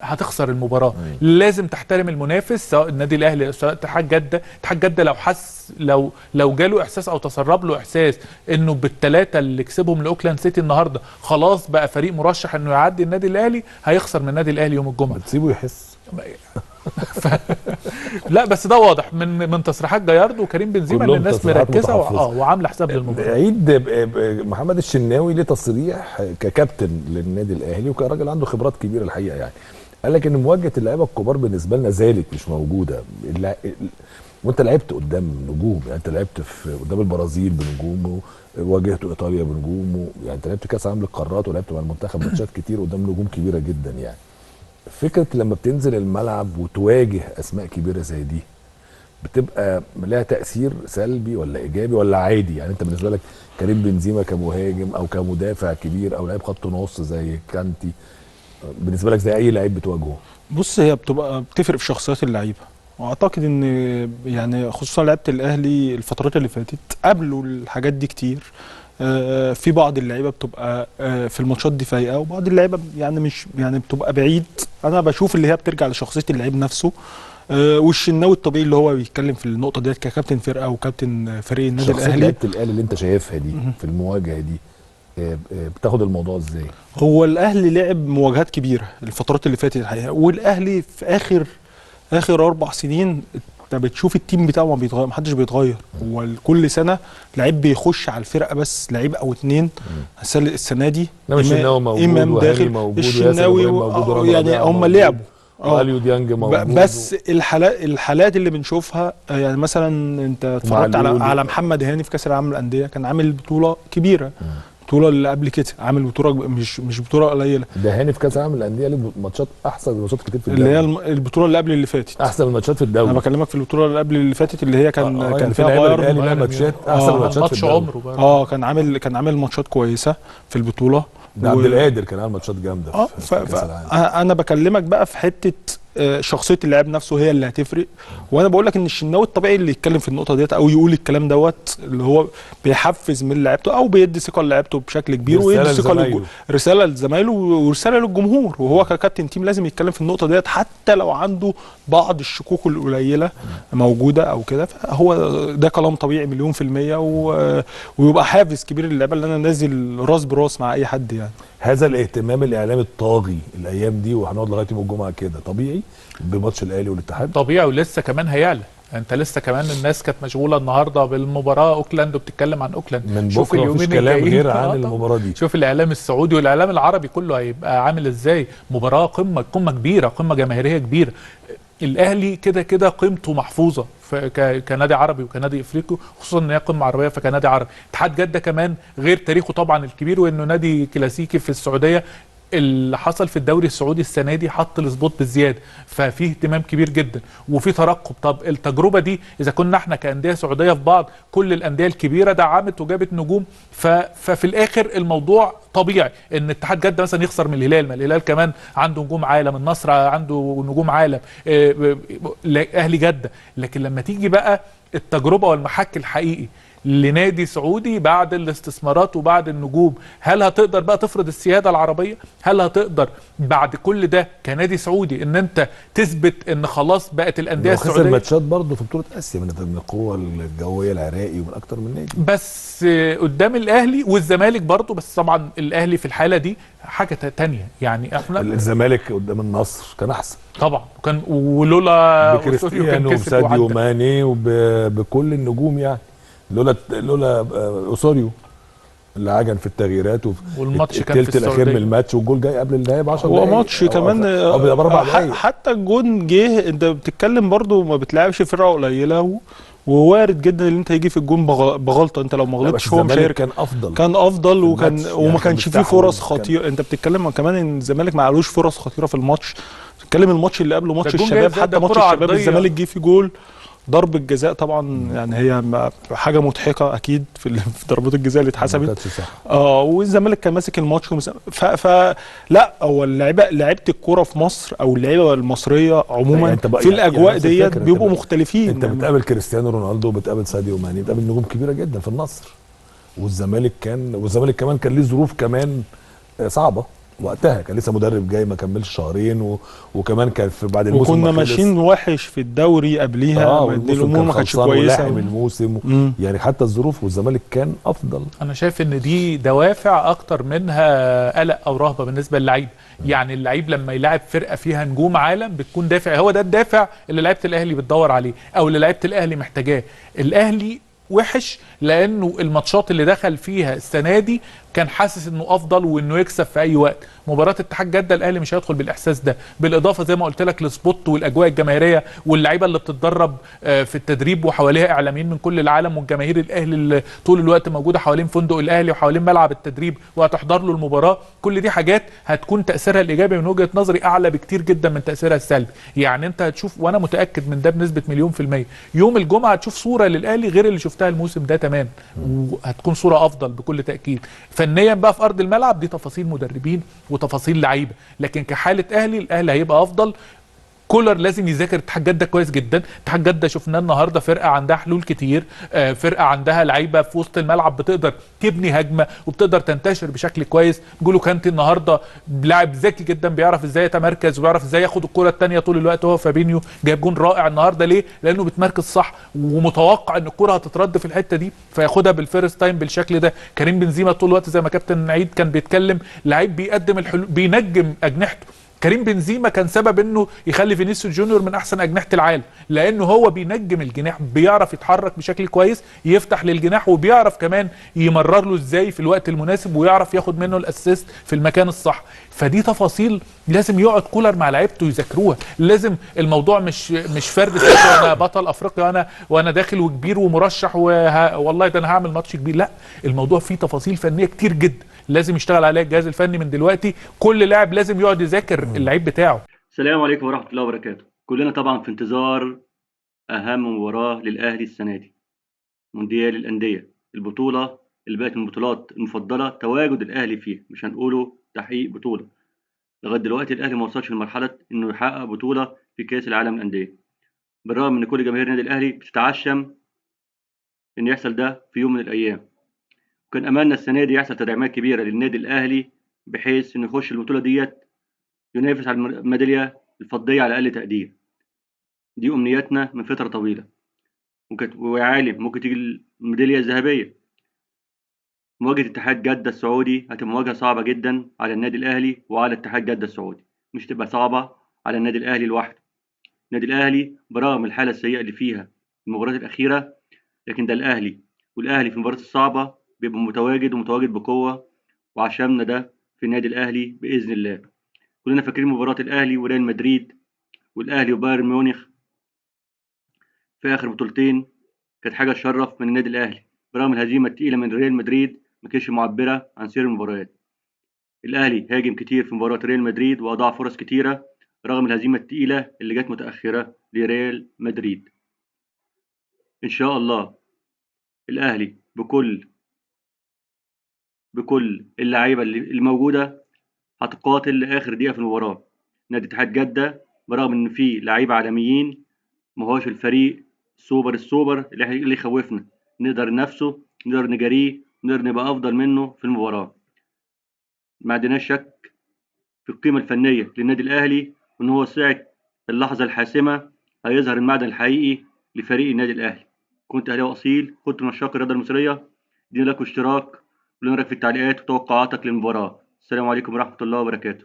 هتخسر المباراه. لازم تحترم المنافس، سواء النادي الاهلي سواء اتحاد جده. اتحاد جده لو حس لو جاله احساس او تسرب له احساس انه بالثلاثه اللي كسبهم لاوكلاند سيتي النهارده خلاص بقى فريق مرشح انه يعدي النادي الاهلي، هيخسر من النادي الاهلي يوم الجمعه. بتسيبه يحس. لا بس ده واضح من تصريحات جاياردو وكريم بنزيما ان الناس مركزه وعامله حساب للمباراه. عيد محمد الشناوي ليه تصريح ككابتن للنادي الاهلي وكراجل عنده خبرات كبيره الحقيقه، يعني قال لك ان مواجهه اللعيبه الكبار بالنسبه لنا زالت مش موجوده. وانت لعبت قدام نجوم، يعني انت لعبت قدام البرازيل بنجومه، واجهت ايطاليا بنجومه، يعني انت لعبت كاس عالم للقارات ولعبت مع المنتخب ماتشات كتير قدام نجوم كبيره جدا. يعني فكره لما بتنزل الملعب وتواجه اسماء كبيره زي دي بتبقى لها تاثير سلبي ولا ايجابي ولا عادي؟ يعني انت بالنسبه لك كريم بنزيما كمهاجم او كمدافع كبير او لعيب خط نص زي كانتي، بالنسبه لك زي اي لعيب بتواجهه؟ بص، هي بتفرق في شخصيات اللعيبه، واعتقد ان يعني خصوصا لعيبه الاهلي الفترات اللي فاتت قابلوا الحاجات دي كتير. في بعض اللعيبه بتبقى في الماتشات دي فايقه، وبعض اللعيبه يعني مش يعني بتبقى بعيد. انا بشوف اللي هي بترجع لشخصيه اللعيب نفسه. والشناوي الطبيعي اللي هو بيتكلم في النقطه ديت ككابتن فرقه وكابتن فريق النادي الاهلي. شخصيه لعيبه الاهلي اللي انت شايفها دي في المواجهه دي بتاخد الموضوع ازاي؟ هو الاهلي لعب مواجهات كبيره الفترات اللي فاتت الحقيقه، والاهلي في اخر 4 سنين انت بتشوف التيم بتاعه ما بيتغير، محدش بيتغير. هو كل سنه لعيب بيخش على الفرقه، بس لعيب او اتنين. السنه دي الشناوي موجود، امام داخل موجود، الشناوي يعني هم لعبوا واليو ديانج موجود. بس الحالات اللي بنشوفها، يعني مثلا انت اتفرجت على محمد هاني في كاس العالم للانديه، كان عامل بطوله كبيره. البطوله اللي قبل كده عامل بطوله مش بطوله قليله. ده هاني في كاس العالم للانديه ليه ماتشات احسن من ماتشات كتير في الدوري، اللي هي البطوله اللي قبل اللي فاتت، احسن من ماتشات في الدوري. انا بكلمك في البطوله اللي قبل اللي فاتت اللي هي كان فيها بايرن ماتشات احسن من ماتشات في الدوري. كان عامل ماتشات كويسه في البطوله. ده عبد القادر كان عامل ماتشات جامده في كاس العالم. انا بكلمك بقى في حته شخصيه اللاعب نفسه هي اللي هتفرق. وانا بقول لك ان الشناوي الطبيعي اللي يتكلم في النقطه ديت او يقول الكلام دوت اللي هو بيحفز من لعيبته او بيدي ثقه لعيبته بشكل كبير، ويدي ثقه رساله لزمايله ورساله للجمهور. وهو ككابتن تيم لازم يتكلم في النقطه ديت حتى لو عنده بعض الشكوك القليله موجوده او كده. فهو ده كلام طبيعي مليون في الميه، ويبقى حافز كبير للعيبه اللي انا نازل راس براس مع اي حد. يعني هذا الاهتمام الاعلامي الطاغي الايام دي، وهنقعد لغايه يوم الجمعه كده، طبيعي بماتش الاهلي والاتحاد؟ طبيعي، ولسه كمان هيعلى. انت لسه كمان الناس كانت مشغوله النهارده بالمباراه اوكلاند وبتتكلم عن اوكلاند. من شوف اليومين كلام غير عن المباراه دي. شوف الاعلام السعودي والاعلام العربي كله هيبقى عامل ازاي. مباراه قمه كبيره، قمه جماهيريه كبيره. الاهلي كده كده قيمته محفوظه كنادي عربي وكنادي افريقي، خصوصا ان هي قمه عربيه فكنادي عربي. اتحاد جده كمان غير تاريخه طبعا الكبير وانه نادي كلاسيكي في السعوديه، اللي حصل في الدوري السعودي السنه دي حط الاسبوط بالزياده، ففيه اهتمام كبير جدا وفي ترقب. طب التجربه دي اذا كنا احنا كانديه سعوديه في بعض، كل الانديه الكبيره دعمت وجابت نجوم، ففي الاخر الموضوع طبيعي ان اتحاد جده مثلا يخسر من الهلال، ما الهلال كمان عنده نجوم عالم، النصر عنده نجوم عالم، اهلي جده. لكن لما تيجي بقى التجربه والمحك الحقيقي لنادي سعودي بعد الاستثمارات وبعد النجوم، هل هتقدر بقى تفرض السياده العربيه؟ هل هتقدر بعد كل ده كنادي سعودي ان انت تثبت ان خلاص بقت الانديه السعوديه؟ خسر ماتشات برضه في بطوله اسيا من القوه الجويه العراقي ومن اكتر من نادي، بس قدام الاهلي والزمالك برضه. بس طبعا الاهلي في الحاله دي حاجه تانية. يعني احنا الزمالك قدام النصر كان احسن طبعا، وكان ولولا بكريستيانو وساديو ماني وبكل النجوم، يعني لولا اوسوريو اللي عجن في التغييرات والماتش كان في الثلث الاخير من الماتش، والجول جاي قبل النهايه ب 10 دقايق. هو ماتش كمان ب4 دقايق. حتى الجون جه، انت بتتكلم برضو ما بتلعبش فرقه قليله، ووارد جدا ان انت يجي في الجون بغلطه. انت لو ما غلطتش هو مش كان افضل وما كانش فيه فرص خطيره. انت بتتكلم كمان ان الزمالك ما علوش فرص خطيره في الماتش. بتتكلم الماتش اللي قبله ماتش الشباب، حتى ماتش الشباب الزمالك جه في جول ضربة جزاء طبعا. يعني هي حاجه مضحكه اكيد في ضربات الجزاء اللي اتحسبت. والزمالك كان ماسك الماتش لا هو لعيبه الكوره في مصر او اللعيبه المصريه عموما في الاجواء ديت بيبقوا مختلفين. انت بتقابل كريستيانو رونالدو وبتقابل ساديو ماني، بتقابل نجوم كبيره جدا في النصر. والزمالك كمان كان ليه ظروف كمان صعبه. وقتها كان لسه مدرب جاي ما كملش شهرين وكمان كان في بعد الموسم وكنا ما خلص. ماشيين وحش في الدوري قبليها، والموسم الامور كان ما كانتش خلصان ولاحم كويسه. الموسم مم. يعني حتى الظروف، والزمالك كان افضل. انا شايف ان دي دوافع اكتر منها قلق او رهبه بالنسبه للعيب. يعني اللعيب لما يلعب فرقه فيها نجوم عالم بتكون دافع، هو ده الدافع اللي لعيبه الاهلي بتدور عليه او اللي لعيبه الاهلي محتاجاه. الاهلي وحش لانه الماتشات اللي دخل فيها السنه دي كان حاسس انه افضل وانه يكسب في اي وقت. مباراه اتحاد جده الاهلي مش هيدخل بالاحساس ده، بالاضافه زي ما قلت لك للسبوت والاجواء الجماهيريه واللعيبه اللي بتتدرب في التدريب وحواليها اعلاميين من كل العالم، والجماهير الاهلي اللي طول الوقت موجوده حوالين فندق الاهلي وحوالين ملعب التدريب وهتحضر له المباراه. كل دي حاجات هتكون تاثيرها الايجابي من وجهه نظري اعلى بكتير جدا من تاثيرها السلبي. يعني انت هتشوف، وانا متاكد من ده بنسبه 100%، يوم الجمعه هتشوف صوره للاهلي غير اللي شفتها الموسم ده تمام، وهتكون صوره افضل بكل تاكيد. فنيا بقى في ارض الملعب دي تفاصيل مدربين وتفاصيل لعيبه، لكن كحاله اهلي الاهلي هيبقى افضل. كولر لازم يذاكر اتحاد جده كويس جدا. اتحاد جده شفناه النهارده فرقه عندها حلول كتير، فرقه عندها لعيبه في وسط الملعب بتقدر تبني هجمه وبتقدر تنتشر بشكل كويس. بيقولوا كانتي النهارده لاعب ذكي جدا، بيعرف ازاي يتمركز وبيعرف ازاي ياخد الكره الثانيه طول الوقت. هو فابينيو جايب جون رائع النهارده، ليه؟ لانه بيتمركز صح ومتوقع ان الكره هتترد في الحته دي فياخدها بالفيرست تايم بالشكل ده. كريم بنزيما طول الوقت زي ما كابتن عيد كان بيتكلم، لعيب بيقدم الحلول، بينجم اجنحته. كريم بنزيما كان سبب انه يخلي فينيسيوس جونيور من احسن اجنحه العالم، لانه هو بينجم الجناح، بيعرف يتحرك بشكل كويس، يفتح للجناح، وبيعرف كمان يمرر له ازاي في الوقت المناسب، ويعرف ياخد منه الاسيست في المكان الصح. فدي تفاصيل لازم يقعد كولر مع لعيبته يذاكروها. لازم الموضوع مش فرد سياسي وانا بطل افريقيا وانا داخل وكبير ومرشح والله ده انا هعمل ماتش كبير. لا، الموضوع فيه تفاصيل فنيه كتير جدا لازم يشتغل عليها الجهاز الفني من دلوقتي. كل لاعب لازم يقعد يذاكر اللعيب بتاعه. السلام عليكم ورحمة الله وبركاته. كلنا طبعا في انتظار أهم مباراة للأهلي السنة دي، مونديال الأندية، البطولة اللي بقت من البطولات المفضلة تواجد الأهلي فيها، مش هنقوله تحقيق بطولة. لغاية دلوقتي الأهلي ما وصلش لمرحلة إنه يحقق بطولة في كأس العالم للأندية، بالرغم إن كل جماهير النادي الأهلي بتتعشم إن يحصل ده في يوم من الأيام. وكان أملنا السنة دي يحصل تدعيمات كبيرة للنادي الأهلي بحيث إنه يخش البطولة ديت ينافس على الميدالية الفضية على أقل تقدير. دي أمنياتنا من فترة طويلة، ويا عالم ممكن تيجي الميدالية الذهبية. مواجهة اتحاد جدة السعودي هتبقى مواجهة صعبة جدا على النادي الأهلي وعلى اتحاد جدة السعودي، مش تبقى صعبة على النادي الأهلي لوحده. النادي الأهلي برغم الحالة السيئة اللي فيها في المباريات الأخيرة، لكن ده الأهلي، والأهلي في المباريات الصعبة بيبقى متواجد بقوة، وعشمنا ده في النادي الأهلي بإذن الله. كلنا فاكرين مباراة الأهلي وريال مدريد والأهلي وبايرن ميونخ في آخر بطولتين، كانت حاجة تشرف من النادي الأهلي، برغم الهزيمة التقيلة من ريال مدريد ما كانتش معبرة عن سير المباريات. الأهلي هاجم كتير في مباراة ريال مدريد وأضاع فرص كتيرة رغم الهزيمة التقيلة اللي جت متأخرة لريال مدريد. إن شاء الله الأهلي بكل اللعيبة اللي موجودة هتقاتل لآخر دقيقة في المباراة. نادي اتحاد جدة برغم إن فيه لعيبة عالميين ما هوش الفريق السوبر اللي يخوفنا، نقدر ننافسه، نقدر نجاريه، نقدر نبقى أفضل منه في المباراة. ما عندناش شك في القيمة الفنية للنادي الأهلي، وإن هو ساعة اللحظة الحاسمة هيظهر المعدن الحقيقي لفريق النادي الأهلي. كنت أهلاوي أصيل، كنت من عشاق الرياضة المصرية. ادينا لك اشتراك ولنا رايك في التعليقات وتوقعاتك للمباراة. السلام عليكم ورحمة الله وبركاته.